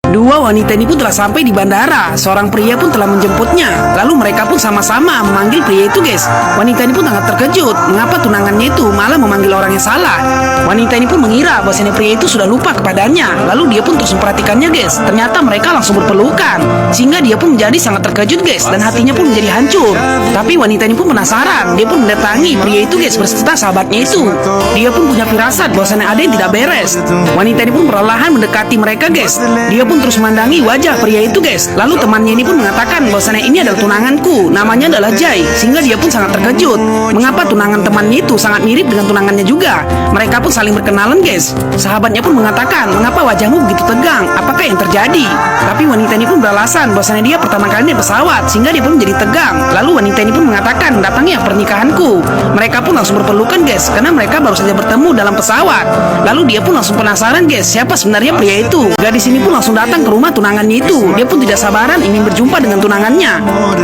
Dua wanita ini pun telah sampai di bandara. Seorang pria pun telah menjemputnya. Lalu mereka pun sama-sama memanggil pria itu, guys. Wanita ini pun sangat terkejut. Mengapa tunangannya itu malah memanggil orang yang salah? Wanita ini pun mengira bahwasanya pria itu sudah lupa kepadanya. Lalu dia pun terus memperhatikannya, guys. Ternyata mereka langsung berpelukan. Sehingga dia pun menjadi sangat terkejut, guys. Dan hatinya pun menjadi hancur. Tapi wanita ini pun penasaran. Dia pun mendatangi pria itu, guys, berserta sahabatnya itu. Dia pun punya firasat bahwasanya ada yang tidak beres. Wanita ini pun perlahan mendekati mereka, guys. Dia pun terus memandangi wajah pria itu, guys. Lalu temannya ini pun mengatakan bahwasanya ini adalah tunanganku, namanya adalah Jai. Sehingga dia pun sangat terkejut. Mengapa tunangan temannya itu sangat mirip dengan tunangannya juga? Mereka pun saling berkenalan, guys. Sahabatnya pun mengatakan, mengapa wajahmu begitu tegang? Apakah yang terjadi? Tapi wanita ini pun beralasan bahwasanya dia pertama kali naik pesawat, sehingga dia pun menjadi tegang. Lalu wanita ini pun mengatakan, datangnya pernikahanku. Mereka pun langsung berpelukan, guys, karena mereka baru saja bertemu dalam pesawat. Lalu dia pun langsung penasaran, guys, siapa sebenarnya pria itu. Gadis ini pun langsung datang ke rumah tunangannya itu. Dia pun tidak sabaran ingin berjumpa dengan tunangannya.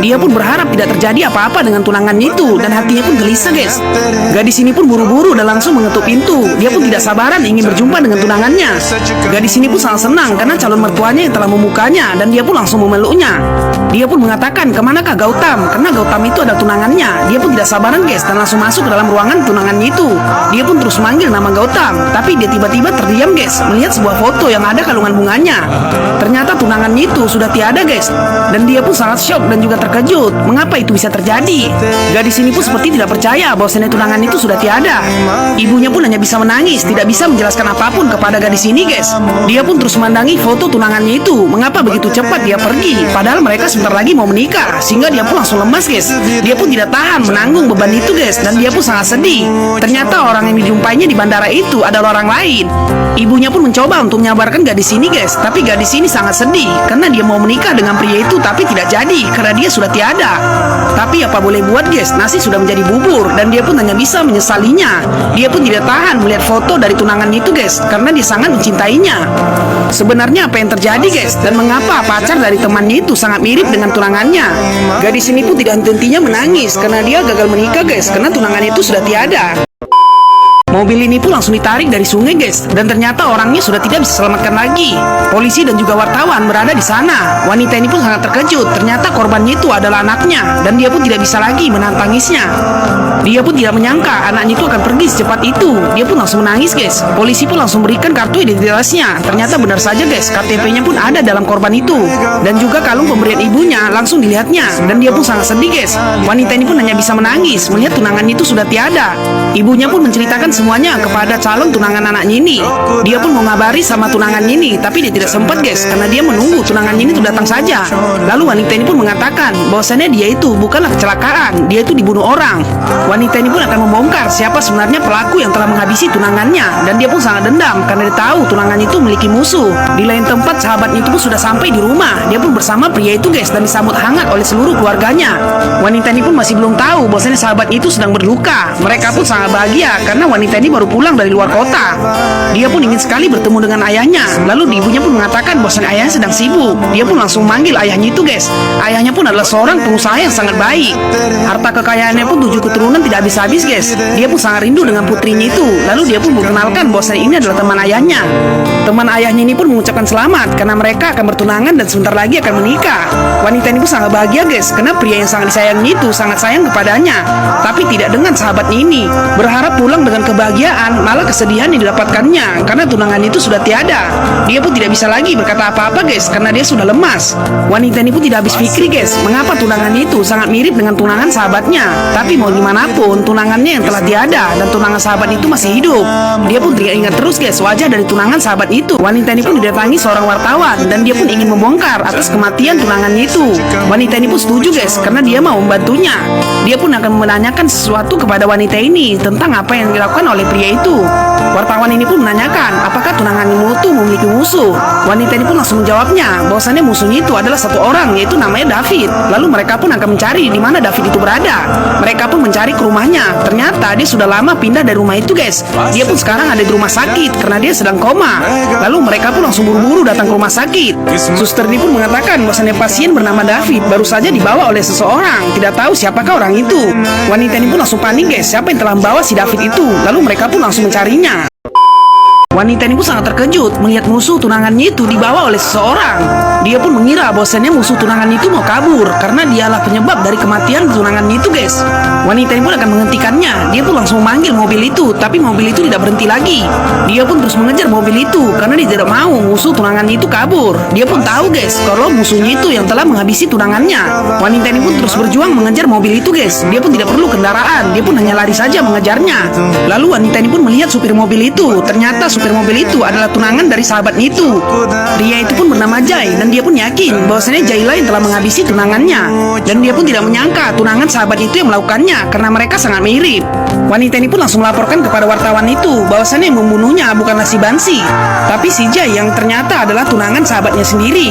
Dia pun berharap tidak terjadi apa-apa dengan tunangannya itu, dan hatinya pun gelisah, guys. Gadis ini pun buru-buru dan langsung mengetuk pintu. Dia pun tidak sabaran ingin berjumpa dengan tunangannya. Gadis ini pun sangat senang karena calon mertuanya yang telah membukanya, dan dia pun langsung memeluknya. Dia pun mengatakan, kemanakah Gautam? Karena Gautam itu adalah tunangannya. Dia pun tidak sabaran, guys, dan langsung masuk ke dalam ruangan tunangannya itu. Dia pun terus manggil nama Gautam, tapi dia tiba-tiba terdiam, guys, melihat sebuah foto yang ada kalungan bunganya. Ternyata tunangannya itu sudah tiada, guys, dan dia pun sangat syok dan juga terkejut. Mengapa itu bisa terjadi? Gadis ini pun seperti tidak percaya bahwasanya tunangan itu sudah tiada. Ibunya pun hanya bisa menangis, tidak bisa menjelaskan apapun kepada gadis ini, guys. Dia pun terus memandangi foto tunangannya itu. Mengapa begitu cepat dia pergi? Padahal mereka sebentar lagi mau menikah. Sehingga dia pun langsung lemas, guys. Dia pun tidak tahan menanggung beban itu, guys, dan dia pun sangat sedih. Ternyata orang yang dijumpainya di bandara itu adalah orang lain. Ibunya pun mencoba untuk menyabarkan gadis ini, guys, tapi gadis ini sangat sedih karena dia mau menikah dengan pria itu, tapi tidak jadi karena dia sudah tiada. Tapi apa boleh buat, guys, nasi sudah menjadi bubur, dan dia pun hanya bisa menyesalinya. Dia pun tidak tahan melihat foto dari tunangannya itu, guys, karena dia sangat mencintainya. Sebenarnya apa yang terjadi, guys, dan mengapa pacar dari temannya itu sangat mirip dengan tunangannya? Gadis ini pun tidak henti-hentinya menangis karena dia gagal menikah, guys, karena tunangannya itu sudah tiada. Mobil ini pun langsung ditarik dari sungai, guys, dan ternyata orangnya sudah tidak bisa selamatkan lagi. Polisi dan juga wartawan berada di sana. Wanita ini pun sangat terkejut. Ternyata korbannya itu adalah anaknya, dan dia pun tidak bisa lagi menahan tangisnya. Dia pun tidak menyangka anaknya itu akan pergi secepat itu. Dia pun langsung menangis, guys. Polisi pun langsung berikan kartu identitasnya. Ternyata benar saja, guys, KTP-nya pun ada dalam korban itu, dan juga kalung pemberian ibunya langsung dilihatnya, dan dia pun sangat sedih, guys. Wanita ini pun hanya bisa menangis melihat tunangannya itu sudah tiada. Ibunya pun menceritakan semuanya kepada calon tunangan anaknya ini. Dia pun mau ngabari sama tunangannya ini, tapi dia tidak sempat, guys, karena dia menunggu tunangannya ini itu datang saja. Lalu wanita ini pun mengatakan bahwasannya dia itu bukanlah kecelakaan, dia itu dibunuh orang. Wanita ini pun akan membongkar siapa sebenarnya pelaku yang telah menghabisi tunangannya, dan dia pun sangat dendam karena dia tahu tunangannya itu memiliki musuh. Di lain tempat, sahabatnya itu pun sudah sampai di rumah. Dia pun bersama pria itu, guys, dan disambut hangat oleh seluruh keluarganya. Wanita ini pun masih belum tahu bahwasannya sahabatnya itu sedang berduka. Mereka pun sangat bahagia karena wanita ini baru pulang dari luar kota. Dia pun ingin sekali bertemu dengan ayahnya. Lalu ibunya pun mengatakan bahwasanya ayahnya sedang sibuk. Dia pun langsung manggil ayahnya itu, guys. Ayahnya pun adalah seorang pengusaha yang sangat baik. Harta kekayaannya pun 7 keturunan tidak habis-habis, guys. Dia pun sangat rindu dengan putrinya itu. Lalu dia pun memperkenalkan bahwasanya ini adalah teman ayahnya. Teman ayahnya ini pun mengucapkan selamat karena mereka akan bertunangan dan sebentar lagi akan menikah. Wanita ini pun sangat bahagia, guys, karena pria yang sangat disayangnya itu sangat sayang kepadanya. Tapi tidak dengan sahabatnya ini. Berharap pulang dengan kebahagiaan, malah kesedihan yang didapatkannya karena tunangan itu sudah tiada. Dia pun tidak bisa lagi berkata apa-apa, guys, karena dia sudah lemas. Wanita ini pun tidak habis pikir, guys, mengapa tunangan itu sangat mirip dengan tunangan sahabatnya. Tapi mau gimana pun, tunangannya yang telah tiada dan tunangan sahabat itu masih hidup. Dia pun teringat terus, guys, wajah dari tunangan sahabat itu. Wanita ini pun didatangi seorang wartawan, dan dia pun ingin membongkar atas kematian tunangannya itu. Wanita ini pun setuju, guys, karena dia mau membantunya. Dia pun akan menanyakan sesuatu kepada wanita ini tentang apa yang dilakukan oleh pria itu. Wartawan ini pun menanyakan apakah tunanganmu itu memiliki musuh. Wanita ini pun langsung menjawabnya bahwasannya musuhnya itu adalah satu orang, yaitu namanya David. Lalu mereka pun akan mencari di mana David itu berada. Mereka pun mencari ke rumahnya. Ternyata dia sudah lama pindah dari rumah itu, guys. Dia pun sekarang ada di rumah sakit karena dia sedang koma. Lalu mereka pun langsung buru-buru datang ke rumah sakit. Suster ini pun mengatakan bahwasannya pasien bernama David baru saja dibawa oleh seseorang. Tidak tahu siapakah orang itu. Wanita ini pun langsung panik, guys, siapa yang telah membawa si David itu. Lalu mereka pun langsung mencarinya. Wanita ini pun sangat terkejut melihat musuh tunangannya itu dibawa oleh seseorang. Dia pun mengira bahwasannya musuh tunangannya itu mau kabur karena dialah penyebab dari kematian tunangannya itu, guys. Wanita ini pun akan menghentikannya. Dia pun langsung memanggil mobil itu, tapi mobil itu tidak berhenti lagi. Dia pun terus mengejar mobil itu karena dia tidak mau musuh tunangannya itu kabur. Dia pun tahu, guys, kalau musuhnya itu yang telah menghabisi tunangannya. Wanita ini pun terus berjuang mengejar mobil itu, guys. Dia pun tidak perlu kendaraan, dia pun hanya lari saja mengejarnya. Lalu wanita ini pun melihat supir mobil itu. Ternyata supir mobil itu adalah tunangan dari sahabatnya itu. Pria itu pun bernama Jai dan dia pun yakin bahwasanya Jailah yang telah menghabisi tunangannya. Dan dia pun tidak menyangka tunangan sahabat itu yang melakukannya karena mereka sangat mirip. Wanita ini pun langsung melaporkan kepada wartawan itu bahwasanya yang membunuhnya bukanlah si Bansi, tapi si Jai yang ternyata adalah tunangan sahabatnya sendiri.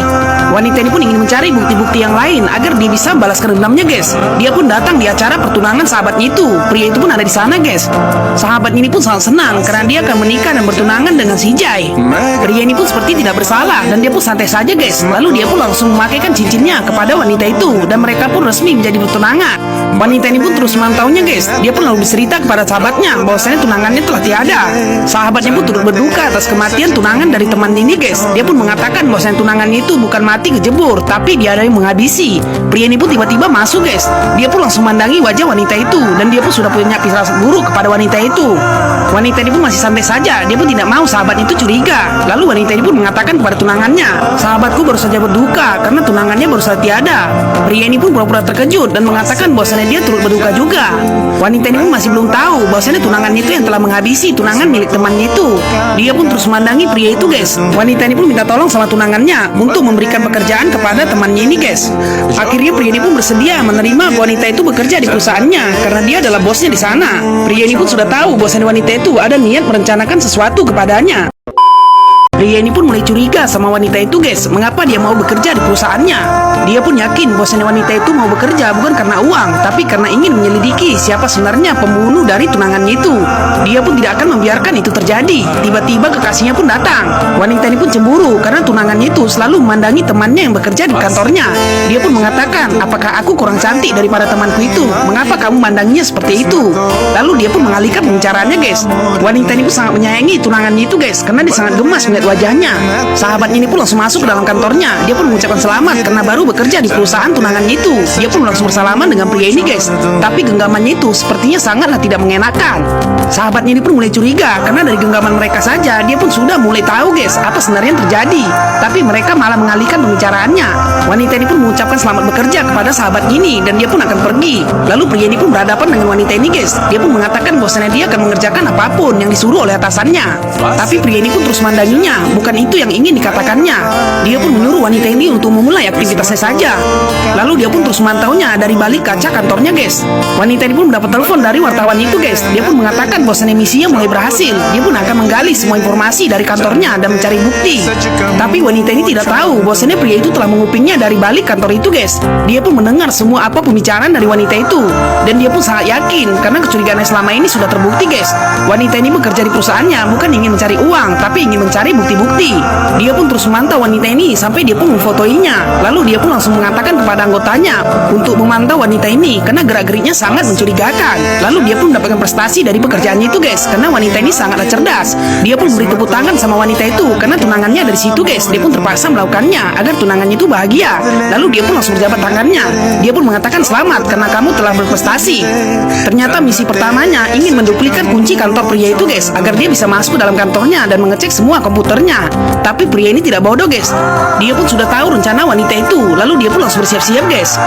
Wanita ini pun ingin mencari bukti-bukti yang lain agar dia bisa balaskan dendamnya, guys. Dia pun datang di acara pertunangan sahabatnya itu. Pria itu pun ada di sana, guys. Sahabat ini pun sangat senang karena dia akan menikah dan bertunangan dengan si Jai. Pria ini pun seperti tidak bersalah dan dia pun santai saja, guys. Lalu dia pun langsung memakaikan cincinnya kepada wanita itu dan mereka pun resmi menjadi bertunangan. Wanita ini pun terus memantaunya, guys. Dia pun lalu bercerita kepada sahabatnya bahwasanya tunangannya telah tiada. Sahabatnya pun turut berduka atas kematian tunangan dari teman ini, guys. Dia pun mengatakan bahwasanya tunangannya itu bukan mati kejebur, tapi dia ada yang menghabisi. Pria ini pun tiba-tiba masuk, guys. Dia pun langsung memandangi wajah wanita itu dan dia pun sudah punya firasat buruk kepada wanita itu. Wanita ini pun masih santai saja. Dia pun tidak mau sahabat itu curiga. Lalu wanita ini pun mengatakan kepada tunangannya, sahabatku baru saja berduka karena tunangannya baru saja tiada. Pria ini pun pura-pura terkejut dan mengatakan bahwasanya dia turut berduka juga. Wanita ini pun masih belum tahu bahwasanya tunangannya itu yang telah menghabisi tunangan milik temannya itu. Dia pun terus memandangi pria itu, guys. Wanita ini pun minta tolong sama tunangannya untuk memberikan pekerjaan kepada temannya ini, guys. Akhirnya pria ini pun bersedia menerima wanita itu bekerja di perusahaannya karena dia adalah bosnya di sana. Pria ini pun sudah tahu bahwasanya wanita itu ada niat merencanakan sesuatu kepadanya. Pria ini pun mulai curiga sama wanita itu, guys. Mengapa dia mau bekerja di perusahaannya? Dia pun yakin bahwasanya wanita itu mau bekerja bukan karena uang, tapi karena ingin menyelidiki siapa sebenarnya pembunuh dari tunangannya itu. Dia pun tidak akan membiarkan itu terjadi. Tiba-tiba kekasihnya pun datang. Wanita ini pun cemburu karena tunangannya itu selalu memandangi temannya yang bekerja di kantornya. Dia pun mengatakan, apakah aku kurang cantik daripada temanku itu? Mengapa kamu memandanginya seperti itu? Lalu dia pun mengalihkan pembicaraannya, guys. Wanita ini pun sangat menyayangi tunangannya itu, guys, karena dia sangat gemas melihat wajahnya. Sahabatnya ini pun langsung masuk ke dalam kantornya. Dia pun mengucapkan selamat karena baru bekerja di perusahaan tunangannya itu. Dia pun langsung bersalaman dengan pria ini, guys. Tapi genggamannya itu sepertinya sangatlah tidak mengenakan. Sahabatnya ini pun mulai curiga karena dari genggaman mereka saja dia pun sudah mulai tahu, guys, apa sebenarnya yang terjadi. Tapi mereka malah mengalihkan pembicaraannya. Wanita ini pun mengucapkan selamat bekerja kepada sahabat ini dan dia pun akan pergi. Lalu pria ini pun berhadapan dengan wanita ini, guys. Dia pun mengatakan bahwasanya dia akan mengerjakan apapun yang disuruh oleh atasannya. Tapi pria ini pun terus mandanginya. Bukan itu yang ingin dikatakannya. Dia pun menyuruh wanita ini untuk memulai aktivitasnya saja. Lalu dia pun terus memantaunya dari balik kaca kantornya, guys. Wanita ini pun mendapat telepon dari wartawan itu, guys. Dia pun mengatakan bahwasanya misinya mulai berhasil. Dia pun akan menggali semua informasi dari kantornya dan mencari bukti. Tapi wanita ini tidak tahu bahwasanya pria itu telah mengupingnya dari balik kantor itu, guys. Dia pun mendengar semua apa pembicaraan dari wanita itu. Dan dia pun sangat yakin karena kecurigaannya selama ini sudah terbukti, guys. Wanita ini bekerja di perusahaannya bukan ingin mencari uang, tapi ingin mencari bukti-bukti. Dia pun terus memantau wanita ini sampai dia pun memfotoinya. Lalu dia pun langsung mengatakan kepada anggotanya untuk memantau wanita ini karena gerak-geriknya sangat mencurigakan. Lalu dia pun mendapatkan prestasi dari pekerjaannya itu, guys, karena wanita ini sangatlah cerdas. Dia pun beri tepuk tangan sama wanita itu karena tunangannya dari situ, guys. Dia pun terpaksa melakukannya agar tunangannya itu bahagia. Lalu dia pun langsung berjabat tangannya. Dia pun mengatakan selamat karena kamu telah berprestasi. Ternyata misi pertamanya ingin menduplikat kunci kantor pria itu, guys, agar dia bisa masuk ke dalam kantornya dan mengecek semua komputernya. Tapi pria ini tidak bodoh, guys. Dia pun sudah tahu rencana wanita itu. Lalu dia pun langsung bersiap-siap, guys.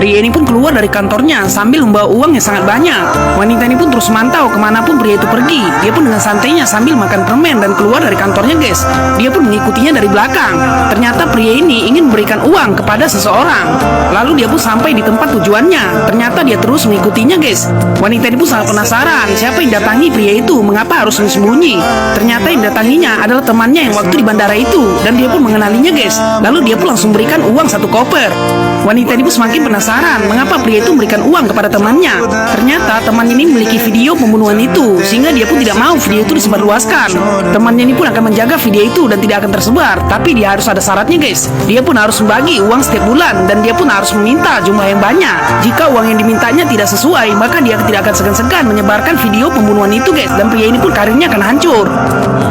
Pria ini pun keluar dari kantornya sambil membawa uang yang sangat banyak. Wanita ini pun terus memantau kemanapun pria itu pergi. Dia pun dengan santainya sambil makan permen dan keluar dari kantornya, guys. Dia pun mengikutinya dari belakang. Ternyata pria ini ingin memberikan uang kepada seseorang. Lalu dia pun sampai di tempat tujuannya. Ternyata dia terus mengikutinya, guys. Wanita ini pun sangat penasaran siapa yang datangi pria itu, mengapa harus sembunyi. Ternyata yang datanginya adalah temannya yang waktu di bandara itu. Dan dia pun mengenalinya, guys. Lalu dia pun langsung berikan uang 1 koper. Wanita ini pun semakin penasaran mengapa pria itu memberikan uang kepada temannya. Ternyata teman ini memiliki video pembunuhan itu, sehingga dia pun tidak mau video itu disebarluaskan. Temannya ini pun akan menjaga video itu dan tidak akan tersebar, tapi dia harus ada syaratnya guys. Dia pun harus membagi uang setiap bulan dan dia pun harus meminta jumlah yang banyak. Jika uang yang dimintanya tidak sesuai, maka dia tidak akan segan-segan menyebarkan video pembunuhan itu guys, dan pria ini pun karirnya akan hancur.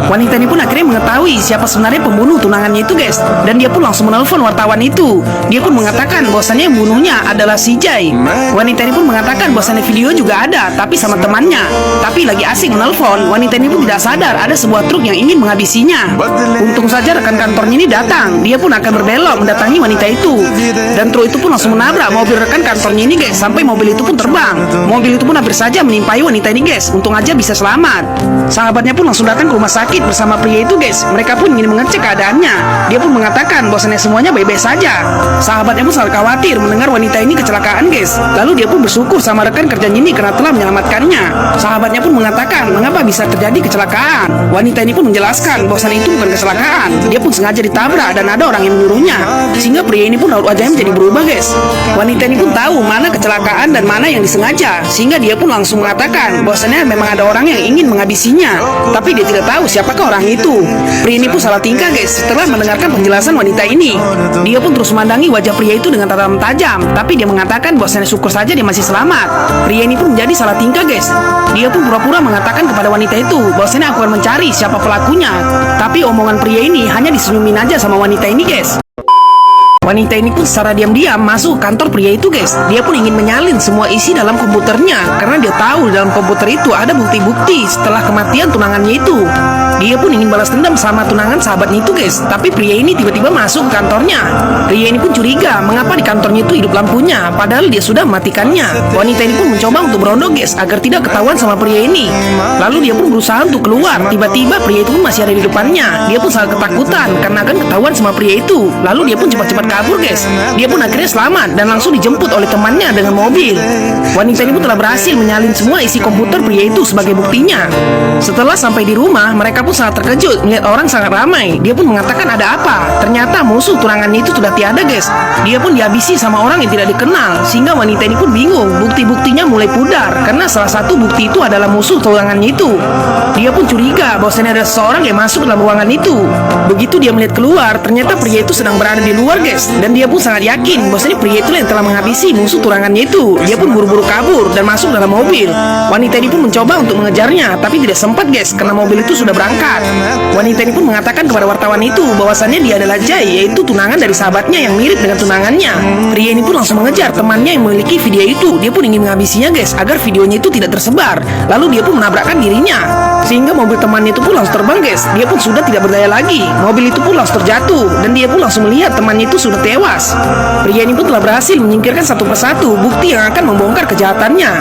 Wanita ini pun akhirnya mengetahui siapa sebenarnya pembunuh tunangannya itu guys, dan dia pun langsung menelpon wartawan itu. Dia pun mengatakan bahwasannya yang bunuhnya adalah si Jai. Wanita ini pun mengatakan bahwasannya video juga ada, tapi sama temannya. Tapi lagi asik menelpon, wanita ini pun tidak sadar ada sebuah truk yang ingin menghabisinya. Untung saja rekan kantornya ini datang. Dia pun akan berbelok mendatangi wanita itu, dan truk itu pun langsung menabrak mobil rekan kantornya ini guys, sampai mobil itu pun terbang. Mobil itu pun hampir saja menimpai wanita ini guys. Untung aja bisa selamat. Sahabatnya pun langsung datang ke rumah sakit bersama pria itu guys. Mereka pun ingin mengecek keadaannya. Dia pun mengatakan bahwasannya semuanya baik-baik saja. Sahabatnya pun sangat khawatir mendengar wanita ini kecelakaan guys. Lalu dia pun bersyukur sama rekan kerjanya ini karena telah menyelamatkannya. Sahabatnya pun mengatakan mengapa bisa terjadi kecelakaan. Wanita ini pun menjelaskan bahwasannya itu bukan kecelakaan. Dia pun sengaja ditabrak dan ada orang yang menyuruhnya, sehingga pria ini pun wajahnya menjadi berubah guys. Wanita ini pun tahu mana kecelakaan dan mana yang disengaja, sehingga dia pun langsung mengatakan bahwasannya memang ada orang yang ingin menghabisinya, tapi dia tidak tahu siapakah orang itu. Pria ini pun salah tingkah guys. Setelah mendengarkan penjelasan wanita ini, dia pun terus memandangi wajah pria itu dengan tatapan tajam, tapi dia mengatakan bahwasannya syukur saja dia masih selamat. Pria ini pun menjadi salah tingkah guys. Dia pun pura-pura mengatakan kepada wanita itu bahwasannya aku akan mencari siapa pelakunya, tapi omongan pria ini hanya disenyumin aja sama wanita ini guys. Wanita ini pun secara diam-diam masuk ke kantor pria itu guys. Dia pun ingin menyalin semua isi dalam komputernya, karena dia tahu di dalam komputer itu ada bukti-bukti setelah kematian tunangannya itu. Dia pun ingin balas dendam sama tunangan sahabatnya itu guys. Tapi pria ini tiba-tiba masuk ke kantornya. Pria ini pun curiga mengapa di kantornya itu hidup lampunya, padahal dia sudah mematikannya. Wanita ini pun mencoba untuk berondong guys, agar tidak ketahuan sama pria ini. Lalu dia pun berusaha untuk keluar. Tiba-tiba pria itu pun masih ada di depannya. Dia pun sangat ketakutan karena akan ketahuan sama pria itu. Lalu dia pun cepat-cepat kabur guys. Dia pun akhirnya selamat dan langsung dijemput oleh temannya dengan mobil. Wanita ini pun telah berhasil menyalin semua isi komputer pria itu sebagai buktinya. Setelah sampai di rumah, mereka pun sangat terkejut melihat orang sangat ramai. Dia pun mengatakan ada apa. Ternyata musuh tunangannya itu sudah tiada guys. Dia pun dihabisi sama orang yang tidak dikenal, sehingga wanita ini pun bingung. Bukti-buktinya mulai pudar karena salah satu bukti itu adalah musuh tunangannya itu. Dia pun curiga bahwasanya ada seseorang yang masuk dalam ruangan itu. Begitu dia melihat keluar, ternyata pria itu sedang berada di luar guys. Dan dia pun sangat yakin bahwasanya pria itu yang telah menghabisi musuh tunangannya itu. Dia pun buru-buru kabur dan masuk dalam mobil. Wanita ini pun mencoba untuk mengejarnya, tapi tidak sempat guys karena mobil itu sudah berangkat. Wanita ini pun mengatakan kepada wartawan itu bahwasannya dia adalah Jai, yaitu tunangan dari sahabatnya yang mirip dengan tunangannya. Pria ini pun langsung mengejar temannya yang memiliki video itu. Dia pun ingin menghabisinya guys agar videonya itu tidak tersebar. Lalu dia pun menabrakkan dirinya, sehingga mobil temannya itu pun langsung terbang guys. Dia pun sudah tidak berdaya lagi. Mobil itu pun langsung terjatuh dan dia pun langsung melihat temannya itu sudah tewas. Pria ini pun telah berhasil menyingkirkan satu persatu bukti yang akan membongkar kejahatannya.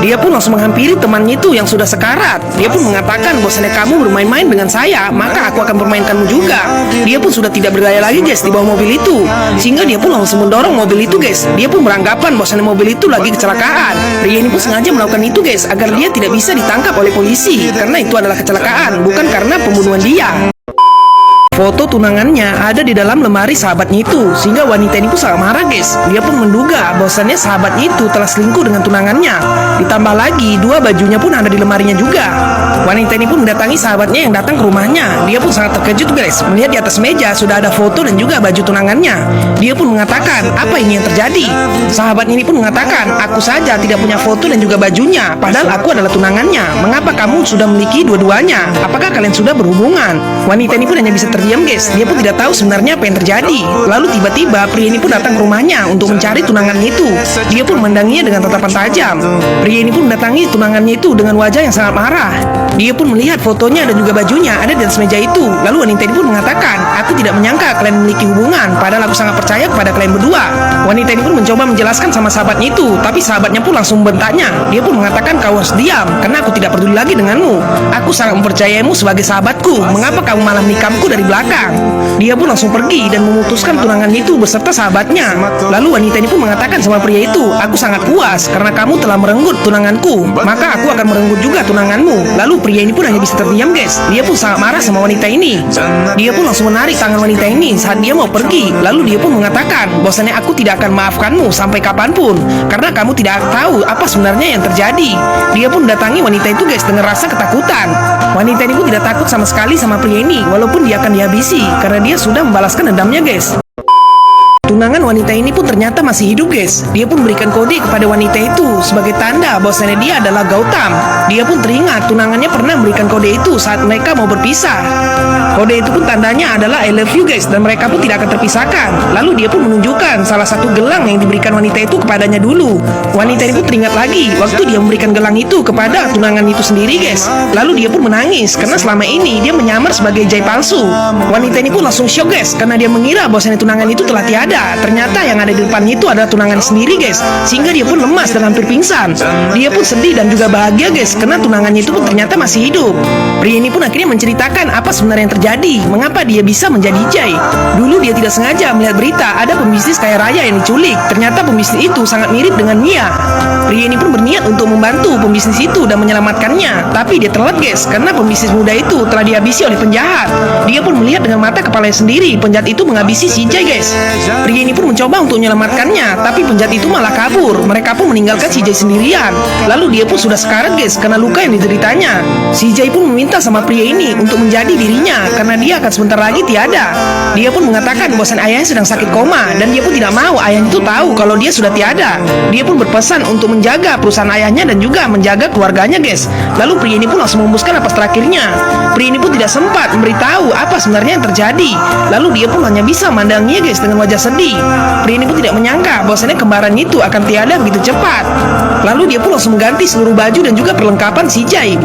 Dia pun langsung menghampiri temannya itu yang sudah sekarat. Dia pun mengatakan bahwasanya kamu bermain-main dengan saya, maka aku akan bermainkanmu juga. Dia pun sudah tidak berdaya lagi guys di bawah mobil itu, sehingga dia pun langsung mendorong mobil itu guys. Dia pun beranggapan bahwasanya mobil itu lagi kecelakaan. Pria ini pun sengaja melakukan itu guys agar dia tidak bisa ditangkap oleh polisi, karena itu adalah kecelakaan, bukan karena pembunuhan dia. Foto tunangannya ada di dalam lemari sahabatnya itu, sehingga wanita ini pun sangat marah guys. Dia pun menduga bahwasannya sahabatnya itu telah selingkuh dengan tunangannya. Ditambah lagi dua bajunya pun ada di lemarinya juga. Wanita ini pun mendatangi sahabatnya yang datang ke rumahnya. Dia pun sangat terkejut guys melihat di atas meja sudah ada foto dan juga baju tunangannya. Dia pun mengatakan, apa ini yang terjadi? Sahabatnya ini pun mengatakan, aku saja tidak punya foto dan juga bajunya, padahal aku adalah tunangannya. Mengapa kamu sudah memiliki dua-duanya? Apakah kalian sudah berhubungan? Wanita ini pun hanya bisa terdiam guys. Dia pun tidak tahu sebenarnya apa yang terjadi. Lalu tiba-tiba pria ini pun datang ke rumahnya untuk mencari tunangannya itu. Dia pun memandanginya dengan tatapan tajam. Pria ini pun mendatangi tunangannya itu dengan wajah yang sangat marah. Dia pun melihat fotonya dan juga bajunya ada di atas meja itu. Lalu wanita ini pun mengatakan, aku tidak menyangka kalian memiliki hubungan, padahal aku sangat percaya kepada kalian berdua. Wanita ini pun mencoba menjelaskan sama sahabatnya itu, tapi sahabatnya pun langsung membentaknya. Dia pun mengatakan, kau harus diam karena aku tidak peduli lagi denganmu. Aku sangat mempercayaimu sebagai sahabatku. Mengapa kamu malah menikahku dari belakang? belakang. Dia pun langsung pergi dan memutuskan tunangannya itu beserta sahabatnya. Lalu wanita ini pun mengatakan sama pria itu, "Aku sangat puas karena kamu telah merenggut tunanganku, maka aku akan merenggut juga tunanganmu." Lalu pria ini pun hanya bisa terdiam, guys. Dia pun sangat marah sama wanita ini. Dia pun langsung menarik tangan wanita ini saat dia mau pergi. Lalu dia pun mengatakan, "Bahwasannya aku tidak akan maafkanmu sampai kapanpun karena kamu tidak tahu apa sebenarnya yang terjadi." Dia pun mendatangi wanita itu, guys, dengan rasa ketakutan. Wanita ini pun tidak takut sama sekali sama pria ini, walaupun dia akan dihabisi karena dia sudah membalaskan dendamnya, guys. Tunangan wanita ini pun ternyata masih hidup, guys. Dia pun memberikan kode kepada wanita itu sebagai tanda bahwasannya dia adalah Gautam. Dia pun teringat tunangannya pernah memberikan kode itu saat mereka mau berpisah. Kode itu pun tandanya adalah I love you, guys, dan mereka pun tidak akan terpisahkan. Lalu dia pun menunjukkan salah satu gelang yang diberikan wanita itu kepadanya dulu. Wanita ini pun teringat lagi waktu dia memberikan gelang itu kepada tunangan itu sendiri, guys. Lalu dia pun menangis karena selama ini dia menyamar sebagai Jai palsu. Wanita ini pun langsung shock, guys, karena dia mengira bahwasannya tunangan itu telah tiada. Ternyata yang ada di depannya itu adalah tunangan sendiri, guys. Sehingga dia pun lemas dan hampir pingsan. Dia pun sedih dan juga bahagia, guys, karena tunangannya itu pun ternyata masih hidup. Pria ini pun akhirnya menceritakan apa sebenarnya yang terjadi, mengapa dia bisa menjadi Jai. Dulu dia tidak sengaja melihat berita ada pembisnis kaya raya yang diculik. Ternyata pembisnis itu sangat mirip dengan Mia. Pria ini pun berniat untuk membantu pembisnis itu dan menyelamatkannya. Tapi dia telat, guys, karena pembisnis muda itu telah dihabisi oleh penjahat. Dia pun melihat dengan mata kepalanya sendiri penjahat itu menghabisi si Jai, guys. Pria ini pun mencoba untuk menyelamatkannya, tapi penjahat itu malah kabur. Mereka pun meninggalkan si Jai sendirian. Lalu dia pun sudah sekarat, guys, karena luka yang dideritanya. Si Jai pun meminta sama pria ini untuk menjadi dirinya karena dia akan sebentar lagi tiada. Dia pun mengatakan bahwa ayahnya sedang sakit koma dan dia pun tidak mau ayahnya itu tahu kalau dia sudah tiada. Dia pun berpesan untuk menjaga perusahaan ayahnya dan juga menjaga keluarganya, guys. Lalu pria ini pun langsung membuskan napas terakhirnya. Pria ini pun tidak sempat memberitahu apa sebenarnya yang terjadi. Lalu dia pun hanya bisa memandangnya, guys, dengan wajah sedih. Pria ini pun tidak menyangka bahwasannya kembarannya itu akan tiada begitu cepat. Lalu dia pun langsung mengganti seluruh baju dan juga perlengkapan si Jai.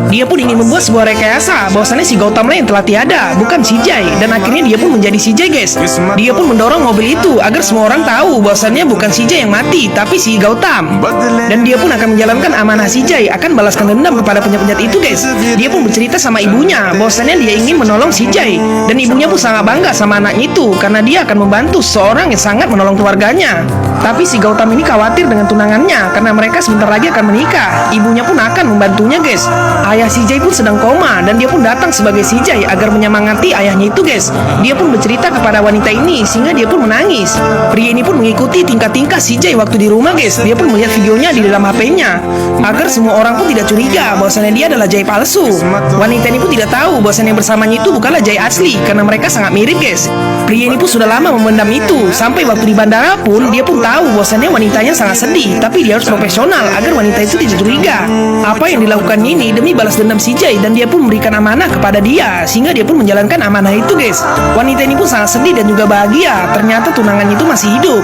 Dia pun ingin membuat sebuah rekayasa bahwasannya si Gautam yang telah tiada, bukan si Jai. Dan akhirnya dia pun menjadi si Jai, guys. Dia pun mendorong mobil itu agar semua orang tahu bahwasannya bukan si Jai yang mati, tapi si Gautam. Dan dia pun akan menjalankan amanah si Jai, akan balaskan dendam kepada penjahat-penjahat itu, guys. Dia pun bercerita sama ibunya bahwasannya dia ingin menolong si Jai. Dan ibunya pun sangat bangga sama anaknya itu karena dia akan membantu seorang yang sangat menolong keluarganya. Tapi si Gautam ini khawatir dengan tunangannya karena mereka sebentar lagi akan menikah. Ibunya pun akan membantunya, guys. Ayah si Jai pun sedang koma dan dia pun datang sebagai si Jai agar menyemangati ayahnya itu, guys. Dia pun bercerita kepada wanita ini sehingga dia pun menangis. Pria ini pun mengikuti tingkah-tingkah si Jai waktu di rumah, guys. Dia pun melihat videonya di dalam HP-nya agar semua orang pun tidak curiga bahwasannya dia adalah Jai palsu. Wanita ini pun tidak tahu bahwasannya yang bersamanya itu bukanlah Jai asli karena mereka sangat mirip, guys. Pria ini pun sudah lama memendam itu sampai waktu di bandara pun dia pun tahu bahwasannya wanitanya sangat sedih, tapi dia harus profesional agar wanita itu tidak curiga. Apa yang dilakukan ini demi balas dendam si Jai dan dia pun memberikan amanah kepada dia sehingga dia pun menjalankan amanah itu, guys. Wanita ini pun sangat sedih dan juga bahagia. Ternyata tunangannya itu masih hidup.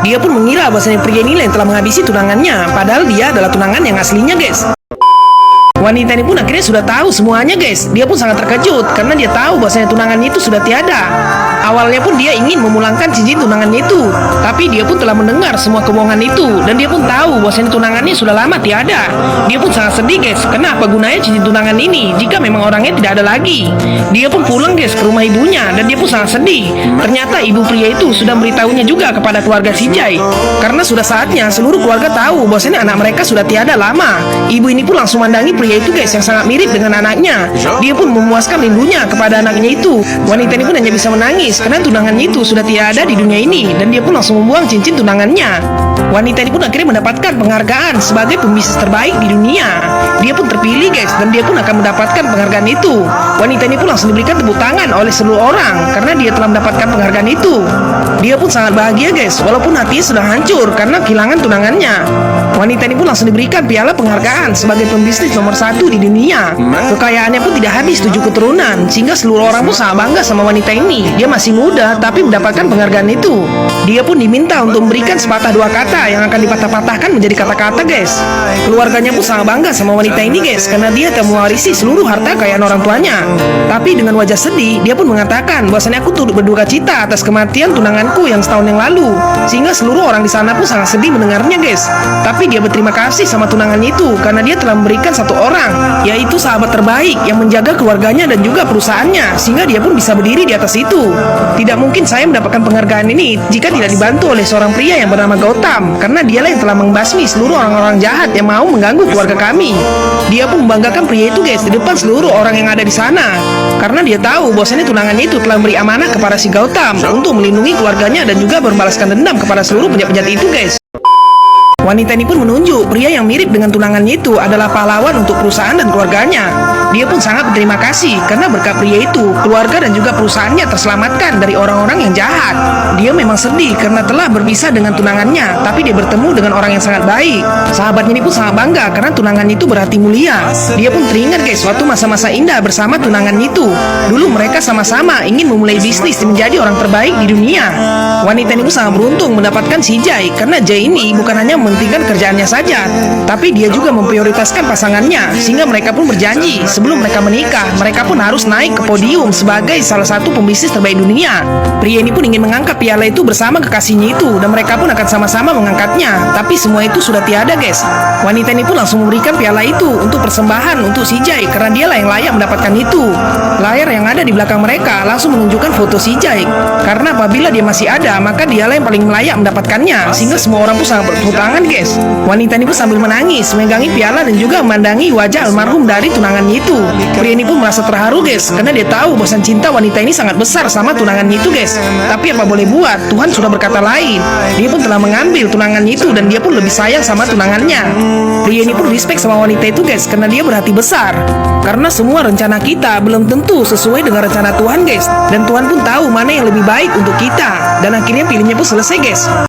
Dia pun mengira bahwasannya pria ini yang telah menghabisi tunangannya, padahal dia adalah tunangan yang aslinya, guys. Wanita ini pun akhirnya sudah tahu semuanya, guys. Dia pun sangat terkejut karena dia tahu bahwasanya tunangannya itu sudah tiada. Awalnya pun dia ingin memulangkan cincin tunangannya itu, tapi dia pun telah mendengar semua kebohongan itu dan dia pun tahu bahwasanya tunangannya sudah lama tiada. Dia pun sangat sedih, guys. Kenapa gunanya cincin tunangan ini jika memang orangnya tidak ada lagi? Dia pun pulang, guys, ke rumah ibunya dan dia pun sangat sedih. Ternyata ibu pria itu sudah memberitahunya juga kepada keluarga si Jai karena sudah saatnya seluruh keluarga tahu bahwasanya anak mereka sudah tiada lama. Ibu ini pun langsung mandangi pria itu, guys, yang sangat mirip dengan anaknya. Dia pun memuaskan rindunya kepada anaknya itu. Wanita ini pun hanya bisa menangis karena tunangannya itu sudah tiada di dunia ini dan dia pun langsung membuang cincin tunangannya. Wanita ini pun akhirnya mendapatkan penghargaan sebagai pembisnis terbaik di dunia. Dia pun terpilih, guys, dan dia pun akan mendapatkan penghargaan itu. Wanita ini pun langsung diberikan tepuk tangan oleh seluruh orang karena dia telah mendapatkan penghargaan itu. Dia pun sangat bahagia, guys, walaupun hatinya sudah hancur karena kehilangan tunangannya. Wanita ini pun langsung diberikan piala penghargaan sebagai pembisnis nomor 1 di dunia. Kekayaannya pun tidak habis 7 keturunan sehingga seluruh orang pun sangat bangga sama wanita ini. Dia masih muda tapi mendapatkan penghargaan itu. Dia pun diminta untuk memberikan sepatah dua kata kata yang akan dipatah-patahkan menjadi kata-kata, guys. Keluarganya pun sangat bangga sama wanita ini, guys, karena dia telah mewarisi seluruh harta kekayaan orang tuanya. Tapi dengan wajah sedih, dia pun mengatakan bahwasannya aku turut berduka cita atas kematian tunanganku yang setahun yang lalu. Sehingga seluruh orang di sana pun sangat sedih mendengarnya, guys. Tapi dia berterima kasih sama tunangannya itu karena dia telah memberikan satu orang, yaitu sahabat terbaik yang menjaga keluarganya dan juga perusahaannya, sehingga dia pun bisa berdiri di atas itu. Tidak mungkin saya mendapatkan penghargaan ini jika tidak dibantu oleh seorang pria yang bernama Gautam, karena dialah yang telah membasmi seluruh orang-orang jahat yang mau mengganggu keluarga kami. Dia pun membanggakan pria itu, guys, di depan seluruh orang yang ada di sana, karena dia tahu bahwasannya tunangannya itu telah memberi amanah kepada si Gautam untuk melindungi keluarganya dan juga membalaskan dendam kepada seluruh penjahat-penjahat itu, guys. Wanita ini pun menunjuk pria yang mirip dengan tunangannya itu adalah pahlawan untuk perusahaan dan keluarganya. Dia pun sangat berterima kasih karena berkat pria itu, keluarga dan juga perusahaannya terselamatkan dari orang-orang yang jahat. Dia memang sedih karena telah berpisah dengan tunangannya, tapi dia bertemu dengan orang yang sangat baik. Sahabatnya ini pun sangat bangga karena tunangannya itu berhati mulia. Dia pun teringat, guys, suatu masa-masa indah bersama tunangannya itu. Dulu mereka sama-sama ingin memulai bisnis menjadi orang terbaik di dunia. Wanita ini pun sangat beruntung mendapatkan si Jai, karena Jai ini bukan hanya mementingkan kerjaannya saja, tapi dia juga memprioritaskan pasangannya, sehingga mereka pun berjanji sebelum mereka menikah, mereka pun harus naik ke podium sebagai salah satu pembisnis terbaik dunia. Pria ini pun ingin mengangkat piala itu bersama kekasihnya itu, dan mereka pun akan sama-sama mengangkatnya. Tapi semua itu sudah tiada, guys. Wanita ini pun langsung memberikan piala itu untuk persembahan untuk si Jai, karena dialah yang layak mendapatkan itu. Layar yang ada di belakang mereka langsung menunjukkan foto si Jai, karena apabila dia masih ada, maka dialah yang paling layak mendapatkannya, sehingga semua orang pun sangat bertepuk tangan, guys. Wanita ini pun sambil menangis, memegangi piala dan juga memandangi wajah almarhum dari tunangannya itu. Pria ini pun merasa terharu, guys, karena dia tahu bahwa cinta wanita ini sangat besar sama tunangannya itu, guys. Tapi apa boleh buat, Tuhan sudah berkata lain. Dia pun telah mengambil tunangannya itu dan dia pun lebih sayang sama tunangannya. Pria ini pun respect sama wanita itu, guys, karena dia berhati besar. Karena semua rencana kita belum tentu sesuai dengan rencana Tuhan, guys. Dan Tuhan pun tahu mana yang lebih baik untuk kita. Dan akhirnya pilihnya pun selesai, guys.